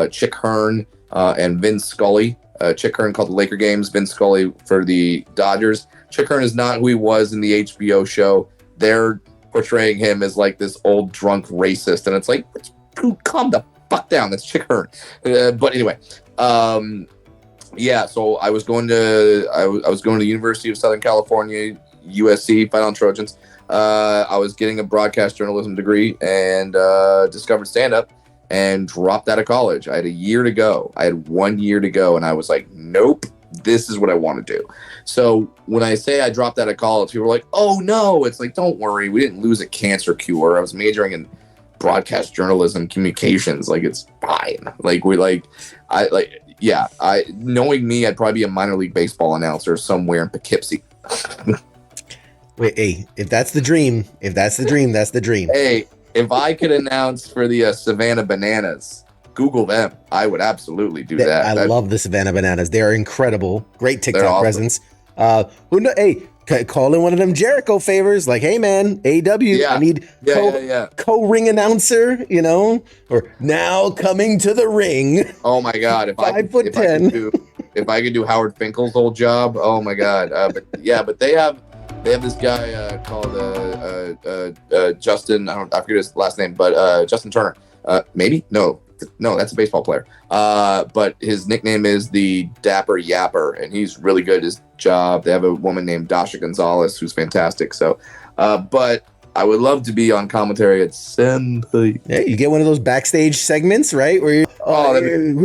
Chick Hearn and Vin Scully. Chick Hearn called the Laker games, Vin Scully for the Dodgers. Chick Hearn is not who he was in the HBO show. They're portraying him as like this old drunk racist, and it's like, calm the fuck down. That's Chick Hearn. But anyway, so I was going to the University of Southern California, USC, Fight on Trojans. I was getting a broadcast journalism degree and discovered stand-up and dropped out of college. I had a year to go. I had 1 year to go, and I was like, nope, this is what I want to do. So when I say I dropped out of college, people were like, oh no. It's like, don't worry, we didn't lose a cancer cure. I was majoring in broadcast journalism communications. Like, it's fine. Knowing me, I'd probably be a minor league baseball announcer somewhere in Poughkeepsie. Wait, hey, if that's the dream, that's the dream. Hey, if I could announce for the Savannah Bananas, Google them. I would absolutely do that. I love the Savannah Bananas. They are incredible. Great TikTok awesome. presence. Hey, call in one of them Jericho favors. Like, hey man, AW, I need co-ring announcer, or now coming to the ring. Oh my God. If 5'10". If I could do Howard Finkel's old job, oh my God. But they have They have this guy called Justin. I forget his last name, but Justin Turner. Maybe no, that's a baseball player. But his nickname is the Dapper Yapper, and he's really good at his job. They have a woman named Dasha Gonzalez who's fantastic. So, but I would love to be on commentary at some point. Yeah, you get one of those backstage segments, right? Where you,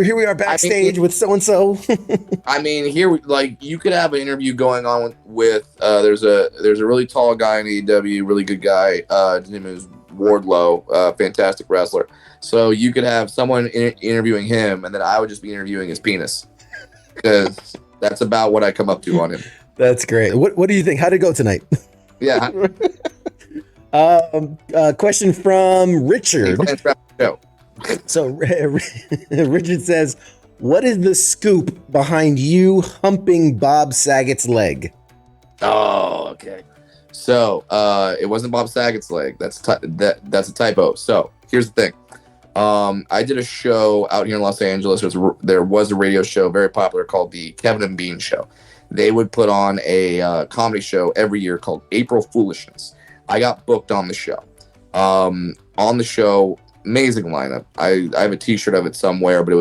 here we are backstage with so and so. I mean, you could have an interview going on with there's a really tall guy in AEW, really good guy. His name is Wardlow, fantastic wrestler. So you could have someone interviewing him, and then I would just be interviewing his penis, because that's about what I come up to on him. That's great. What do you think? How'd it go tonight? Yeah. Question from Richard. So Richard says, what is the scoop behind you humping Bob Saget's leg? Oh, okay. So it wasn't Bob Saget's leg. That's a typo. So here's the thing. I did a show out here in Los Angeles. There was a radio show, very popular, called the Kevin and Bean Show. They would put on a comedy show every year called April Foolishness. I got booked on the show. On the show, amazing lineup. I have a T-shirt of it somewhere, but it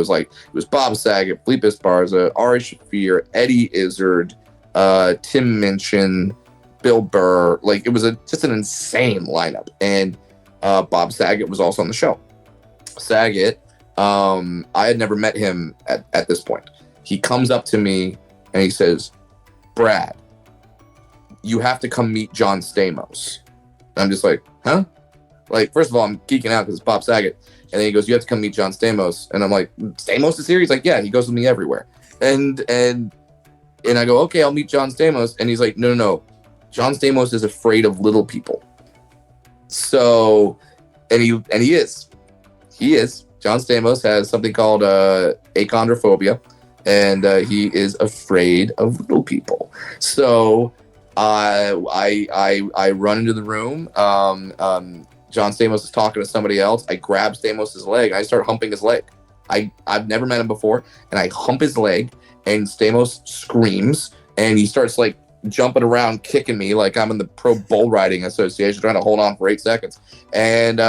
was Bob Saget, Felipe Esparza, Ari Shaffir, Eddie Izzard, Tim Minchin, Bill Burr. Like, it was just an insane lineup. And Bob Saget was also on the show. Saget, I had never met him at this point. He comes up to me and he says, Brad, you have to come meet John Stamos. And I'm just like, huh? Like, first of all, I'm geeking out because it's Bob Saget. And then he goes, you have to come meet John Stamos. And I'm like, Stamos is here? He's like, yeah, he goes with me everywhere. And I go, okay, I'll meet John Stamos. And he's like, no. John Stamos is afraid of little people. So, and he is. He is. John Stamos has something called achondrophobia, and he is afraid of little people. So I run into the room. John Stamos is talking to somebody else. I grab Stamos' leg, and I start humping his leg. I've never met him before, and I hump his leg, and Stamos screams, and he starts like jumping around, kicking me like I'm in the Pro Bull Riding Association, trying to hold on for 8 seconds. And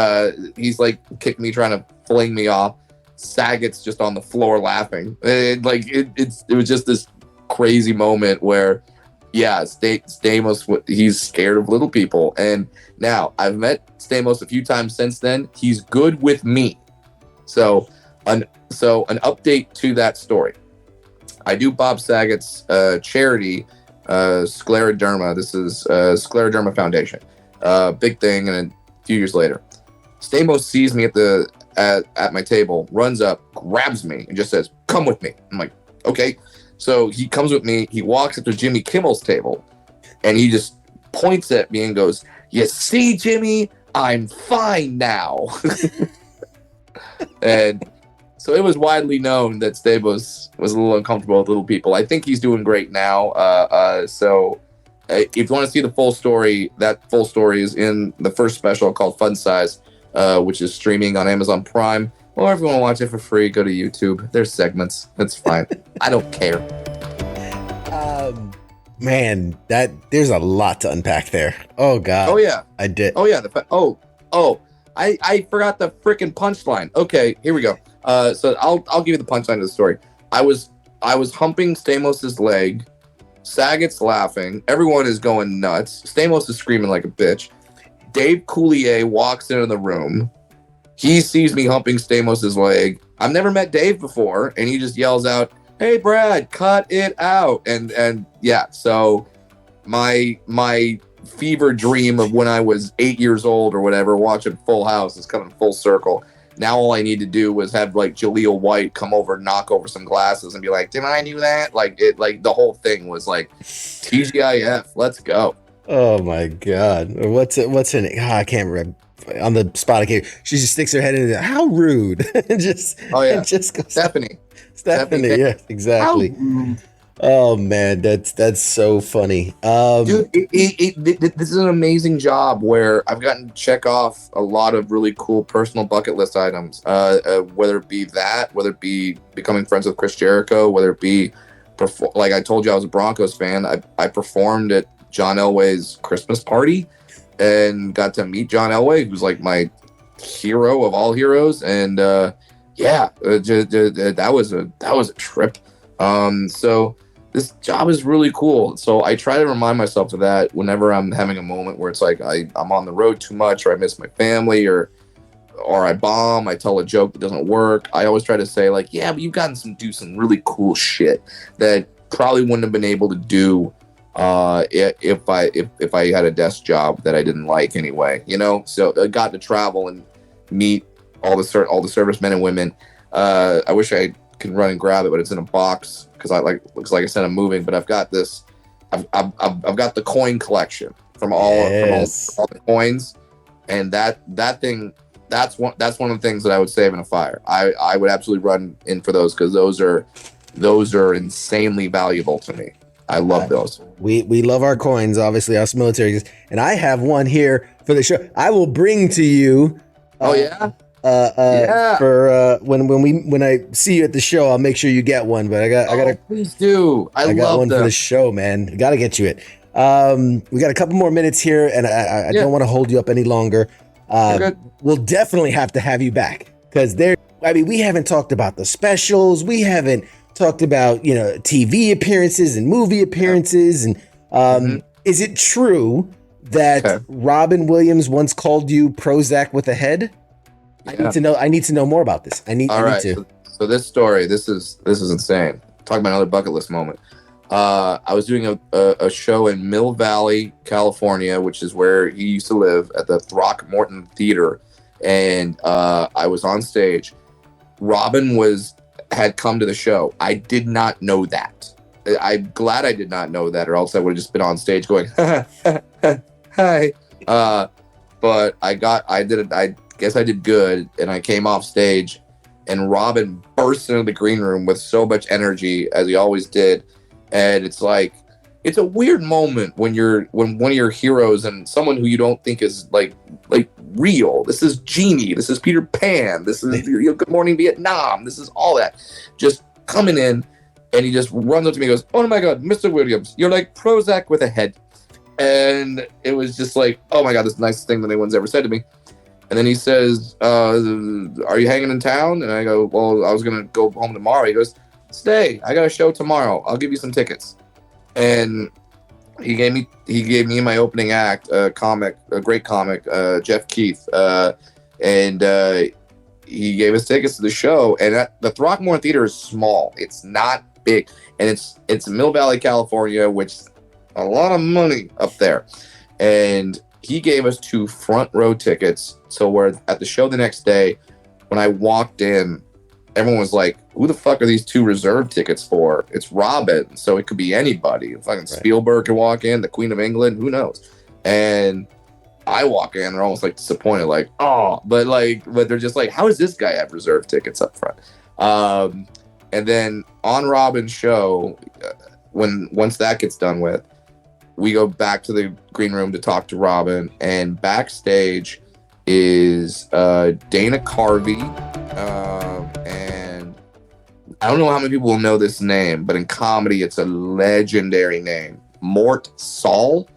he's like kicking me, trying to fling me off. Saget's just on the floor laughing. It was just this crazy moment where, yeah, Stamos, he's scared of little people. And now I've met Stamos a few times since then. He's good with me. So an update to that story. I do Bob Saget's charity, scleroderma. This is Scleroderma Foundation. Big thing. And a few years later, Stamos sees me at my table, runs up, grabs me, and just says, "Come with me." I'm like, okay. So he comes with me. He walks up to Jimmy Kimmel's table, and he just points at me and goes, "You see, Jimmy, I'm fine now." And so it was widely known that Stamos was a little uncomfortable with little people. I think he's doing great now. So if you want to see the full story, that full story is in the first special called Fun Size, which is streaming on Amazon Prime. Or if you want to watch it for free, go to YouTube. There's segments. That's fine. I don't care. Man, there's a lot to unpack there. Oh God. Oh yeah. I did. Oh yeah. I forgot the freaking punchline. Okay, here we go. So I'll give you the punchline of the story. I was humping Stamos' leg. Saget's laughing. Everyone is going nuts. Stamos is screaming like a bitch. Dave Coulier walks into the room. He sees me humping Stamos' leg. I've never met Dave before, and he just yells out, "Hey Brad, cut it out!" And yeah, so my fever dream of when I was 8 years old or whatever, watching Full House, is coming full circle. Now all I need to do was have like Jaleel White come over, knock over some glasses, and be like, "Did I do that?" Like the whole thing was like, TGIF, let's go. Oh my God. What's her name? I can't remember. On the spot, she just sticks her head in there. How rude. Just goes, Stephanie. Yeah, exactly. Oh man, that's so funny. Dude, this is an amazing job where I've gotten to check off a lot of really cool personal bucket list items. Whether it be becoming friends with Chris Jericho, whether it be like I told you, I was a Broncos fan. I performed at John Elway's Christmas party and got to meet John Elway, who's like my hero of all heroes. And that was a trip. So this job is really cool. So I try to remind myself of that whenever I'm having a moment where it's like I'm on the road too much, or I miss my family, or I bomb, I tell a joke that doesn't work. I always try to say like, yeah, but you've gotten to do some really cool shit that probably wouldn't have been able to do if I had a desk job that I didn't like anyway, you know. So I got to travel and meet all the servicemen and women. I wish I could run and grab it, but it's in a box because looks like I said I'm moving. But I've got this. I've got the coin collection from all the coins, and that thing. That's one of the things that I would save in a fire. I would absolutely run in for those because those are insanely valuable to me. I love those. We love our coins, obviously, us military, and I have one here for the show. I will bring to you. Yeah. For when I see you at the show, I'll make sure you get one. But I got please do. I got love one them. for the show, man. Got to get you it. We got a couple more minutes here, and I don't want to hold you up any longer. We'll definitely have to have you back because we haven't talked about the specials. We haven't talked about, TV appearances and movie appearances. And is it true that Robin Williams once called you Prozac with a head? Yeah. I need to know more about this. I need to. So this story, this is insane. Talk about another bucket list moment. I was doing a show in Mill Valley, California, which is where he used to live, at the Throckmorton Theater, and I was on stage. Robin had come to the show. I did not know that. I'm glad I did not know that, or else I would have just been on stage going, hi. But I guess I did good, and I came off stage, and Robin burst into the green room with so much energy, as he always did. And it's like, it's a weird moment when one of your heroes and someone who you don't think is like real. This is Genie. This is Peter Pan. This is Good Morning Vietnam. This is all that just coming in. And he just runs up to me and goes, "Oh my God, Mr. Williams, you're like Prozac with a head." And it was just like, oh my God, this is the nicest thing that anyone's ever said to me. And then he says, "Are you hanging in town?" And I go, "Well, I was going to go home tomorrow." He goes, "Stay. I got a show tomorrow. I'll give you some tickets." And he gave me my opening act, a great comic, Jeff Keith. And he gave us tickets to the show. And the Throckmorton Theater is small. It's not big. And it's in Mill Valley, California, which is a lot of money up there. And he gave us 2 front row tickets. So we're at the show the next day. When I walked in, everyone was like, "Who the fuck are these 2 reserved tickets for? It's Robin, so it could be anybody. Fucking right. Spielberg could walk in, the Queen of England, who knows?" And I walk in, they're almost like disappointed, like, "Oh," but they're just like, "How does this guy have reserved tickets up front?" And then on Robin's show, once that gets done with, we go back to the green room to talk to Robin, and backstage is Dana Carvey, and I don't know how many people will know this name, but in comedy, it's a legendary name. Mort Saul.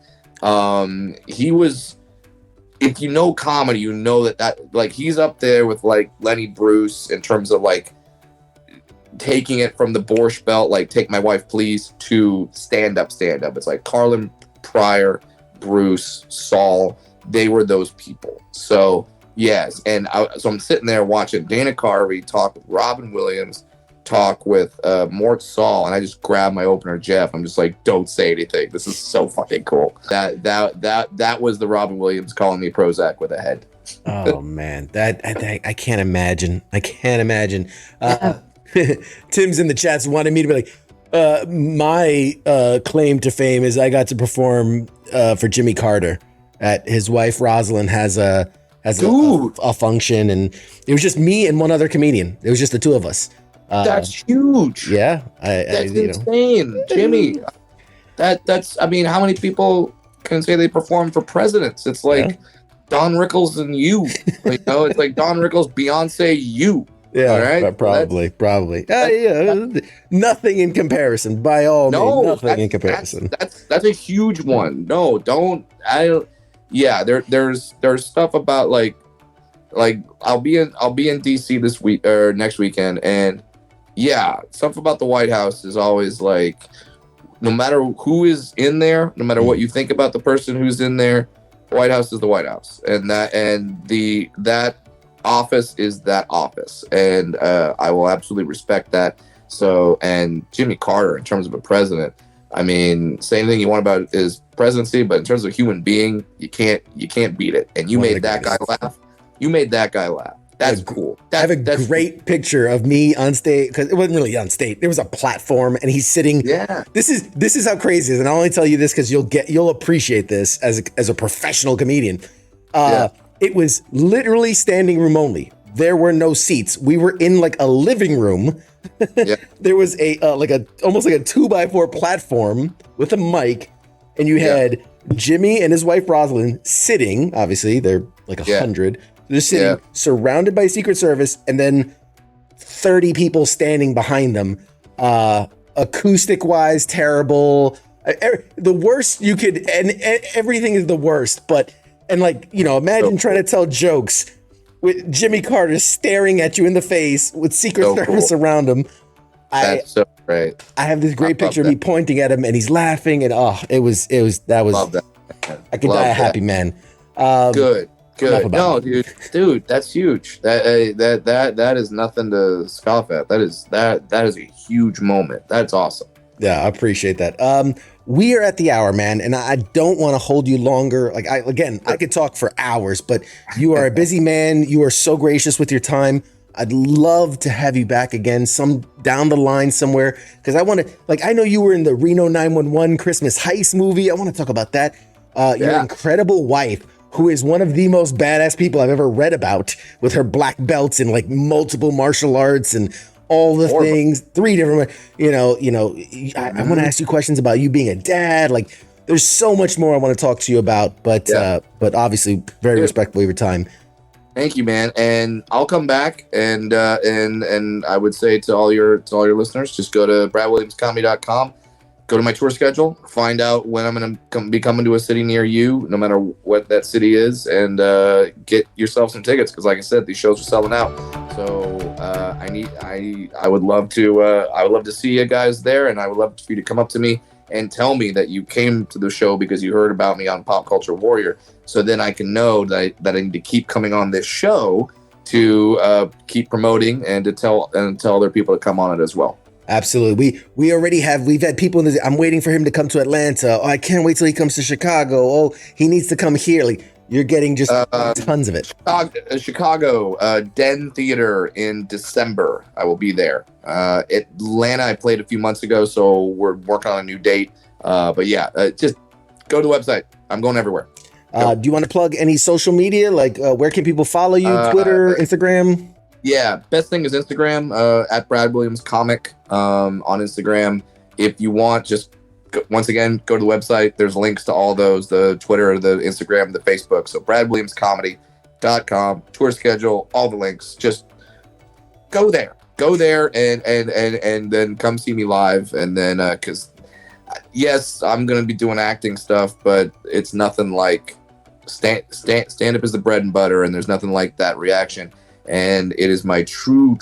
He was, if you know comedy, you know that like he's up there with like Lenny Bruce in terms of like taking it from the Borscht Belt, like Take My Wife Please, to stand up. It's like Carlin, Pryor, Bruce, Saul. They were those people. So yes, and so I'm sitting there watching Dana Carvey talk with Robin Williams, talk with Mort Saul, and I just grab my opener Jeff. I'm just like, "Don't say anything. This is so fucking cool." That was the Robin Williams calling me Prozac with a head. Oh man, that I can't imagine. Tim's in the chats wanted me to be like, my claim to fame is I got to perform for Jimmy Carter at his wife Rosalind has a function, and it was just me and one other comedian. It was just the 2 of us. That's huge. Yeah, that's insane, Jimmy. That's. I mean, how many people can say they perform for presidents? It's like Don Rickles and you. It's like Don Rickles, Beyonce, you. Yeah, All right. probably. That's, Nothing in comparison. By all means, no, nothing in comparison. that's a huge one. No, don't. Yeah, there's stuff about like I'll be in DC this week or next weekend, and yeah, stuff about the White House is always like, no matter who is in there, no matter what you think about the person who's in there, the White House is the White House, and that office is that office, and I will absolutely respect that. So, and Jimmy Carter, in terms of a president, I mean, say anything you want about his presidency, but in terms of human being, you can't beat it. And you made that guy laugh. You made that guy laugh. That's cool. I have a great picture of me on stage, because it wasn't really on stage. There was a platform, and he's sitting. Yeah. This is how crazy it is, and I'll only tell you this because you'll appreciate this as a professional comedian. It was literally standing room only. There were no seats. We were in like a living room. Yeah. There was almost like a 2x4 platform with a mic, and you had Jimmy and his wife Rosalind sitting. Obviously, they're like 100. They're sitting surrounded by Secret Service, and then 30 people standing behind them. Acoustic wise, terrible. The worst you could, and everything is the worst. But imagine trying to tell jokes with Jimmy Carter staring at you in the face with Secret Service around him. That's so great. I have this great picture of me pointing at him, and he's laughing, and love that. I could die a happy man. Good. No, dude, that's huge. That is nothing to scoff at. That is a huge moment. That's awesome. Yeah, I appreciate that. We are at the hour, man, and I don't want to hold you longer. I could talk for hours, but you are a busy man. You are so gracious with your time. I'd love to have you back again, some down the line somewhere, because I want to. I know you were in the Reno 911 Christmas heist movie. I want to talk about that. Your incredible wife, who is one of the most badass people I've ever read about, with her black belts in multiple martial arts and all the things, 3 different, I want to ask you questions about you being a dad. There's so much more I want to talk to you about, but obviously very respectful of your time. Thank you, man. And I'll come back, and I would say to all your listeners, just go to bradwilliamscomedy.com. Go to my tour schedule, find out when I'm going to be coming to a city near you, no matter what that city is, and get yourself some tickets. Because, like I said, these shows are selling out. So I would love to see you guys there, and I would love for you to come up to me and tell me that you came to the show because you heard about me on Pop Culture Warrior. So then I can know that I need to keep coming on this show to keep promoting and to tell other people to come on it as well. Absolutely. We've had people I'm waiting for him to come to Atlanta. Oh, I can't wait till he comes to Chicago. Oh, he needs to come here. You're getting just tons of it. Chicago, Den Theater in December. I will be there. Atlanta, I played a few months ago, so we're working on a new date. But just go to the website. I'm going everywhere. Do you want to plug any social media? Where can people follow you? Twitter, Instagram? Yeah, best thing is Instagram, at Brad Williams Comic on Instagram. If you want, just once again, go to the website. There's links to all those, the Twitter, the Instagram, the Facebook. So bradwilliamscomedy.com, tour schedule, all the links. Just go there and then come see me live. And then, because yes, I'm going to be doing acting stuff, but it's nothing like stand-up is the bread and butter, and there's nothing like that reaction. And it is my true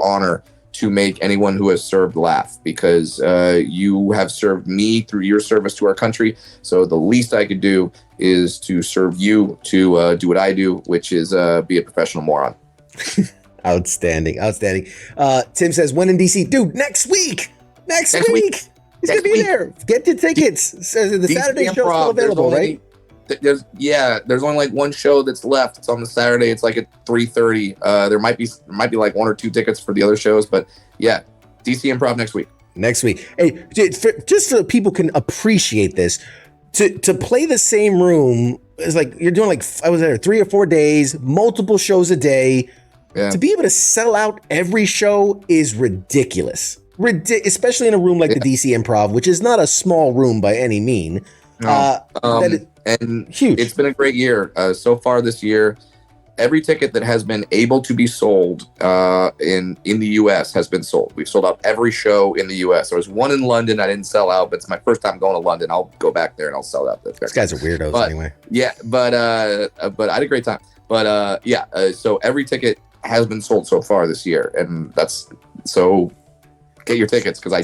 honor to make anyone who has served laugh, because you have served me through your service to our country. So the least I could do is to serve you to do what I do, which is be a professional moron. Outstanding. Tim says, when in DC? Dude, next week. He's going to be there. Get the tickets. The Saturday show's still available, right? There's only one show that's left. It's on the Saturday. It's at 3:30. There might be 1 or 2 tickets for the other shows, but DC Improv next week. Hey, just so people can appreciate this, to play the same room is you're doing I was there 3 or 4 days, multiple shows a day. Yeah. To be able to sell out every show is ridiculous. Especially in a room like the DC Improv, which is not a small room by any mean. No. And huge. It's been a great year so far this year. every ticket that has been able to be sold in the U.S. has been sold. We've sold out every show in the U.S. There was one in London I didn't sell out, but it's my first time going to London. I'll go back there and I'll sell out. These guys are weirdos anyway. Yeah, but I had a great time. But so every ticket has been sold so far this year, and that's so. Get your tickets, because I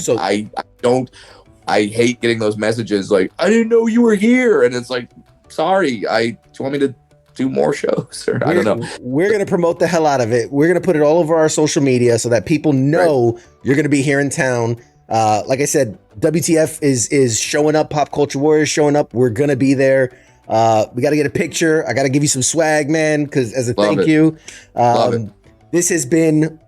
hate getting those messages like, I didn't know you were here, and it's like, sorry, do you want me to do more shows, or I don't know. We're going to promote the hell out of it. We're going to put it all over our social media so that people know you're going to be here in town. Like I said, WTF is showing up. Pop Culture Warriors showing up. We're going to be there. We got to get a picture. I got to give you some swag, man, because as a thank you. This has been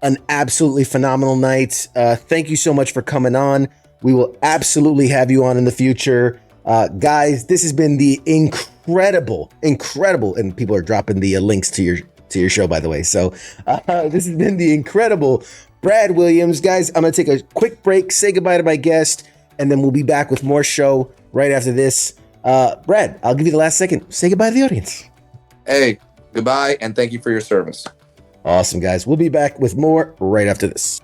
an absolutely phenomenal night. Thank you so much for coming on. We will absolutely have you on in the future. Guys, this has been the incredible, and people are dropping the links to your show, by the way. So this has been the incredible Brad Williams. Guys, I'm going to take a quick break, say goodbye to my guest, and then we'll be back with more show right after this. Brad, I'll give you the last second. Say goodbye to the audience. Hey, goodbye, and thank you for your service. Awesome, guys. We'll be back with more right after this.